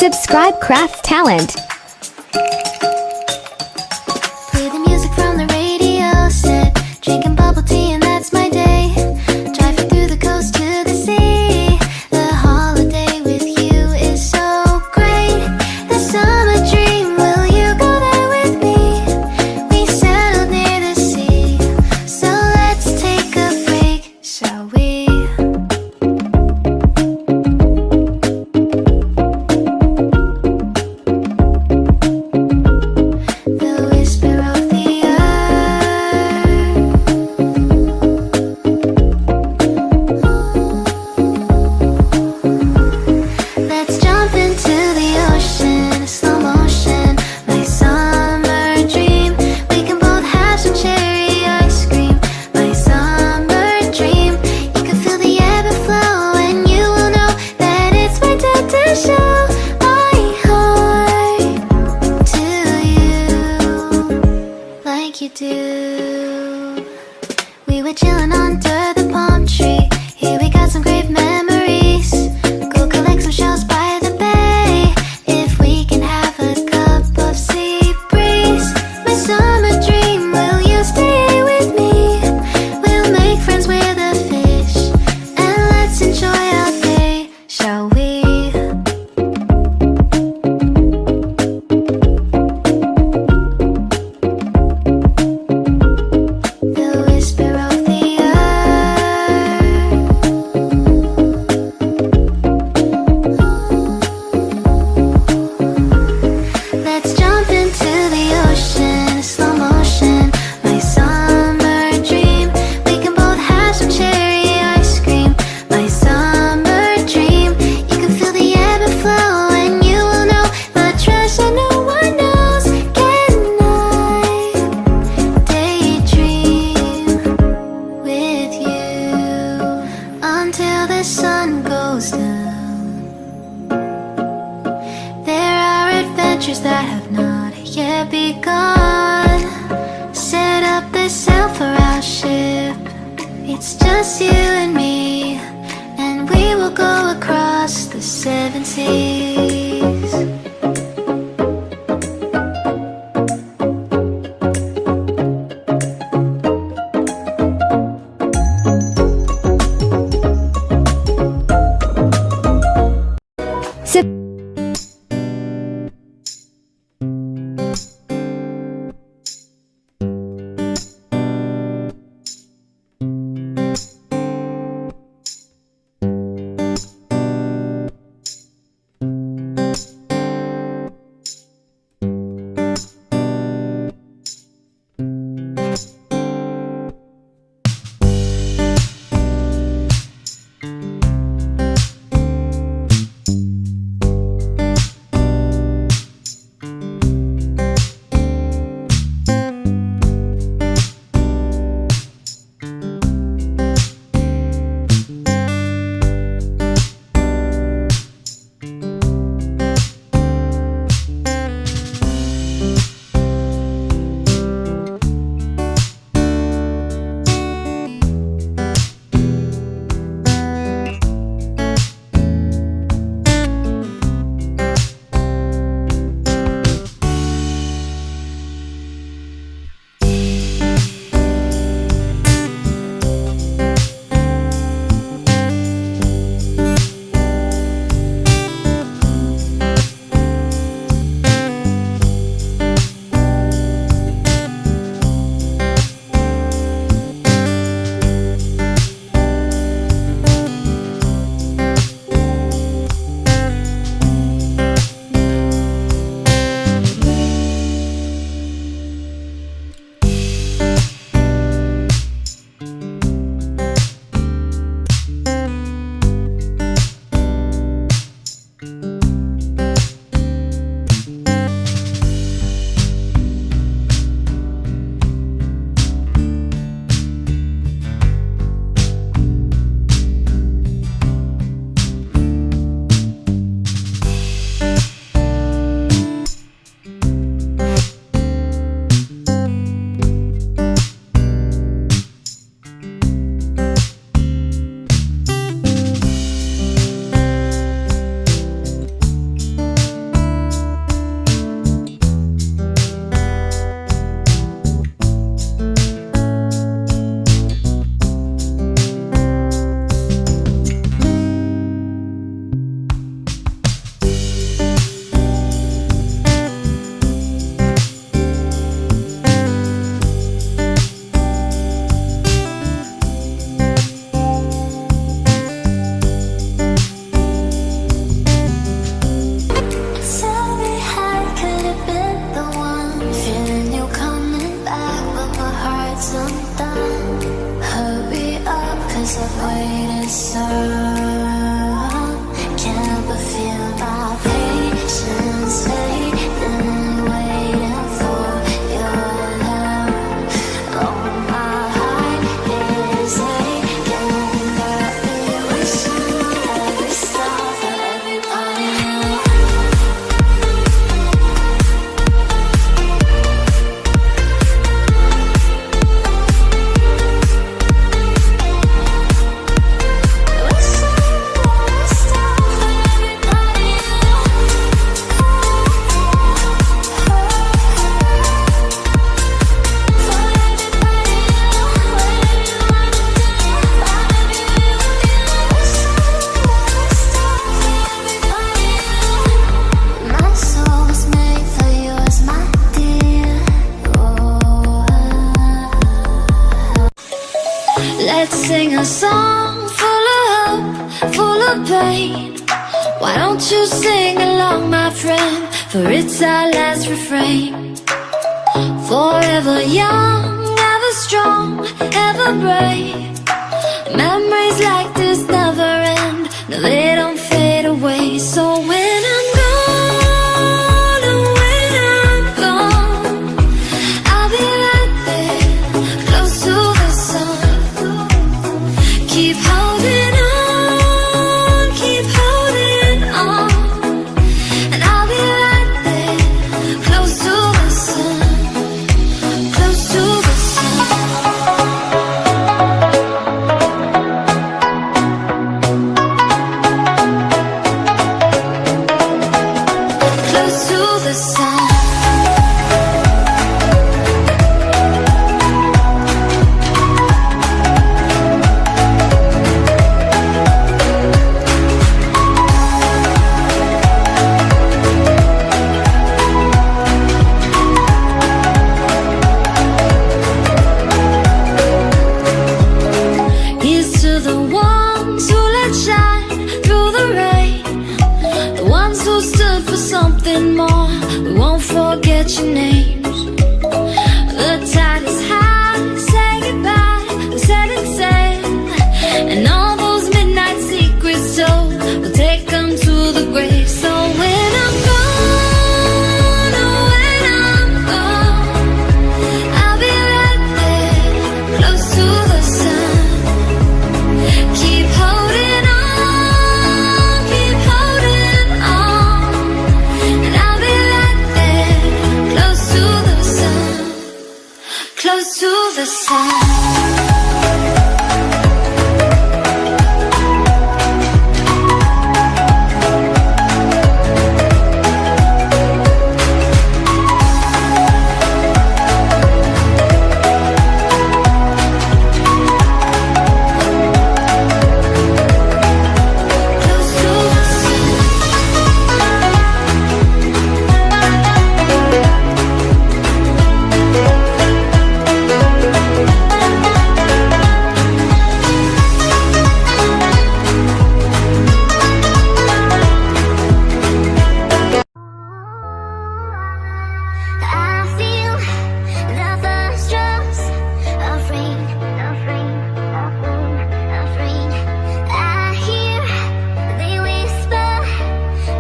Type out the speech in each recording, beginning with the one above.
Subscribe Craft Talent. Play the music from the radio set, drinking bubble tea and that's my day. Driving through the coast to the sea, the holiday with you is so great. The summer dream, will you go there with me? We settled near the sea, so let's take a break, shall we? The whisper of the earth. Let's jump into the ocean, slow motion, my summer dream. We can both have some cherry ice cream, my summer dream. You can feel the ebb and flow, and you will know that it's my time to show my heart to you like you do. We were chilling under the palm tree. Here we got some great memories. Go collect some shells by the bay. If we can have a cup of sea breeze. My summer dream, will you stay with me? We'll make friends with the fish, and let's enjoy our day, shall we? The whisper of the earth. Let's jump into the ocean, slow motion, my summer dream. We can both have some cherry ice cream, my summer dream. You can feel the ebb and flow, and you will know the treasure no one knows. Can I daydream with you until the sun goes down? There are adventures that have not yet begun. Set up the sail for our ship. It's just you and me, and we will go across the seven seas. Sub- Let's sing a song full of hope, full of pain. Why don't you sing along, my friend? For it's our last refrain. Forever young, ever strong, ever brave. Memories like this never end. No, they don't fade away. So when I'm gone, and when I'm gone, I'll be right there, close to the sun. Keep holding on, keep holding on. And I'll be right there, close to the sun, close to the sun. Close to the sun. Here's to the ones who let shine through the rain, the ones who stood for something more. We won't forget your names. The tide is high, say goodbye, we're setting sail. And all those midnight secrets told, we'll take them to the grave. So when I'm gone, oh when I'm gone, I'll be right there, close to the sun. Keep holding on, keep holding on. And I'll be right there, close to the sun, close to the sun. Close to the sun. I feel the first drops of rain, of rain, of rain, of rain. I hear they whisper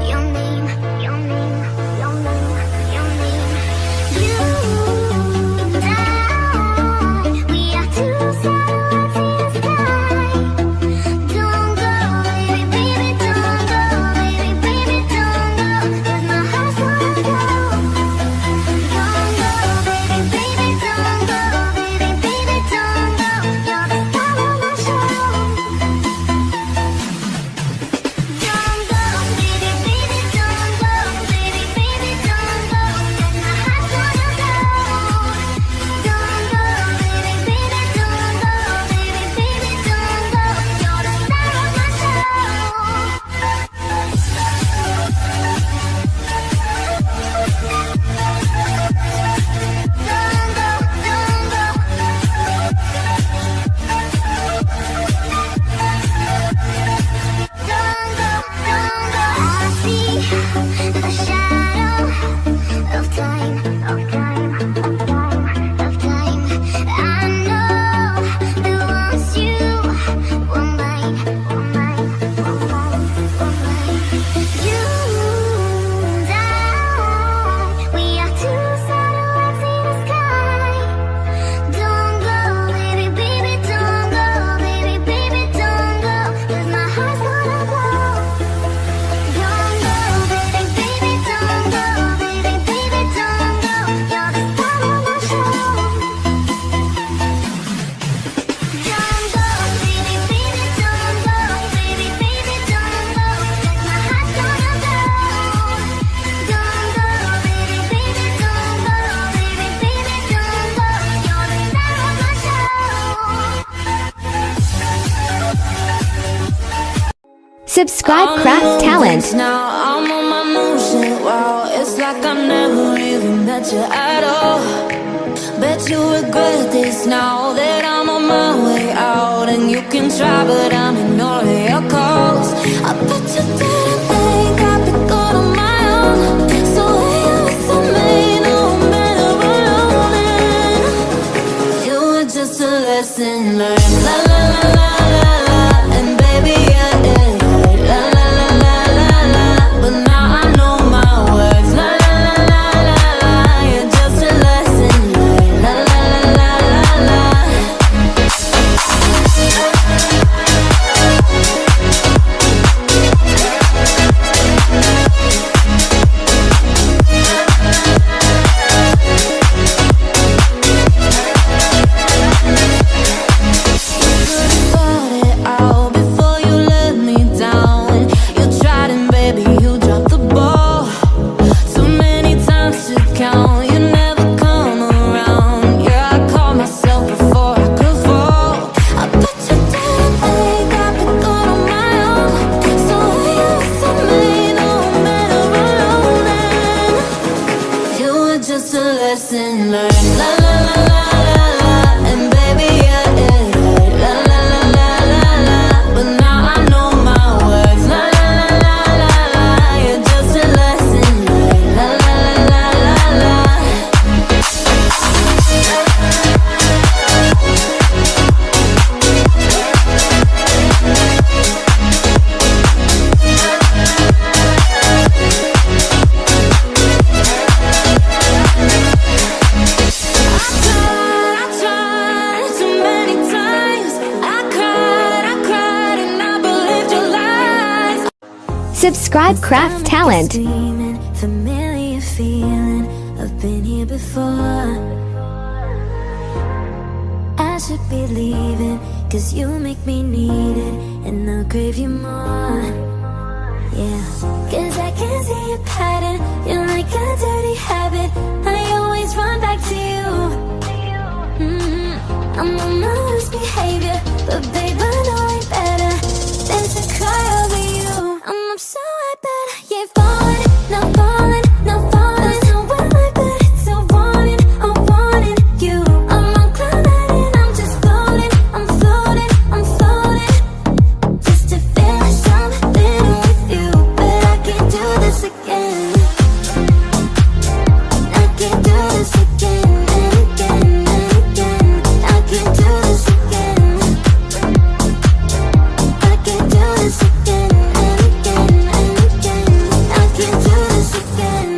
your name, your name, your name, your name. You and I, we are two satellites in the sky. Don't go, baby, baby, don't go, baby, baby, don't go. 'Cause my heart's gonna go. Don't go, baby, baby, don't go, baby, baby, don't go. You're the star of my show. Don't go, baby, baby, don't go, baby, baby, don't go. 'Cause my heart's gonna go. Don't go, baby, baby, don't go, baby, baby, don't go. You're the star of my show. Don't go, don't go. Don't go, don't go. I see the shadow of time, of time, of time, of time. I know that once you were mine, were mine, were mine, were mine. You and I, we are two satellites in the sky. Don't go, baby, baby, don't go, baby, baby, don't go. 'Cause my heart's gonna go. Don't go, baby, baby, don't go, baby, baby, don't go. You're the star of my show. Don't go, baby, baby, don't go, baby, baby, don't go. 'Cause my heart's gonna go. Don't go, baby, baby, don't go, baby, baby, don't go. You're the star of my show. Subscribe Craft Talent. Now I'm on my motion, wow. It's like I never even met you at all. Bet you regret this now that I'm on my way out, and you can try, but I'm ignoring your calls. I bet you didn't think I'd be good on my own. So here with me, no matter what I'm in. You were just a lesson learned. La la la la la la, and baby yeah, la la la la la la. But now I know my words. La la la la la la, you're just a lesson learned. La la la la la la. Just a lesson learned. La la la la la la, and baby yeah, la la la la la la. But now I know my words. La la la la la la, you're just a lesson learned. La la la la la la. Subscribe Craft Talent. Familiar feeling, I've been here before. I should be leaving, cause you make me need it, and I'll crave you more. Yeah, cause I can see a pattern, you're like a dirty habit, I always run back to you. I'm on my worst behavior, but babe I know I'm better than to cry over you. I'm so I bet I ain't falling, not falling, not falling. So well I bet it's so wanting, I wanted you. I'm on cloud nine and I'm just floating, I'm floating, I'm floating, just to feel like something with you. But I can't do this again, I can't do this again and again and again. I can't do this again, I can't do this again.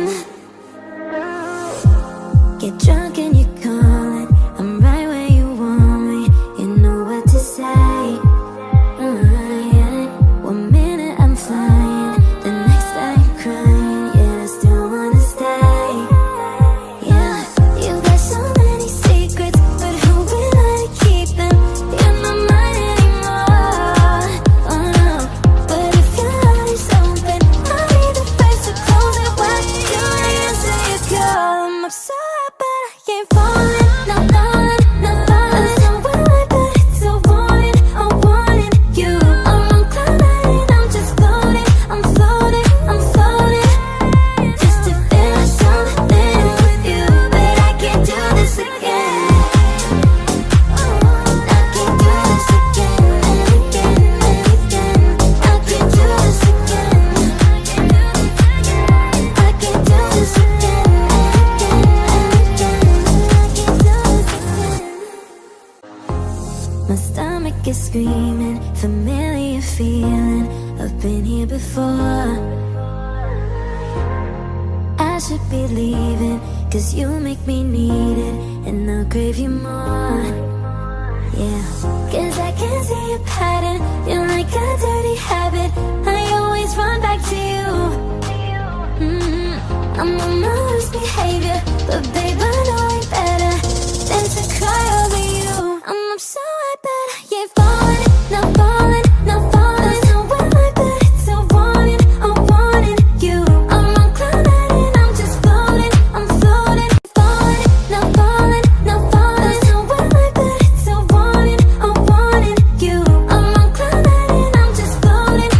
Get drunk and you're calling, I'm right where you want me, you know what to say. Yeah. 1 minute I'm flying, the next I'm crying, yeah, I still wanna stay. Yeah, you got so many secrets, but who will I keep them in my mind anymore? Oh no, but if your heart is open, I'll be the first to close it. Why do I answer your call? I'm upset. Can't falling, not falling, not falling. So well I bet it's so wanted, I wanted you. I'm on cloud nine and I'm just floating, I'm floating, I'm floating, just to feel like something with you. But I can't do this again, I can't do this again and again and again. I can't do this again, I can't do this again and again. My stomach is screaming, familiar feeling, I've been here before. I should be leaving, cause you make me need it, and I'll crave you more. Yeah, cause I can see a pattern, you're like a dirty habit, I always run back to you. I'm on my worst behavior, but baby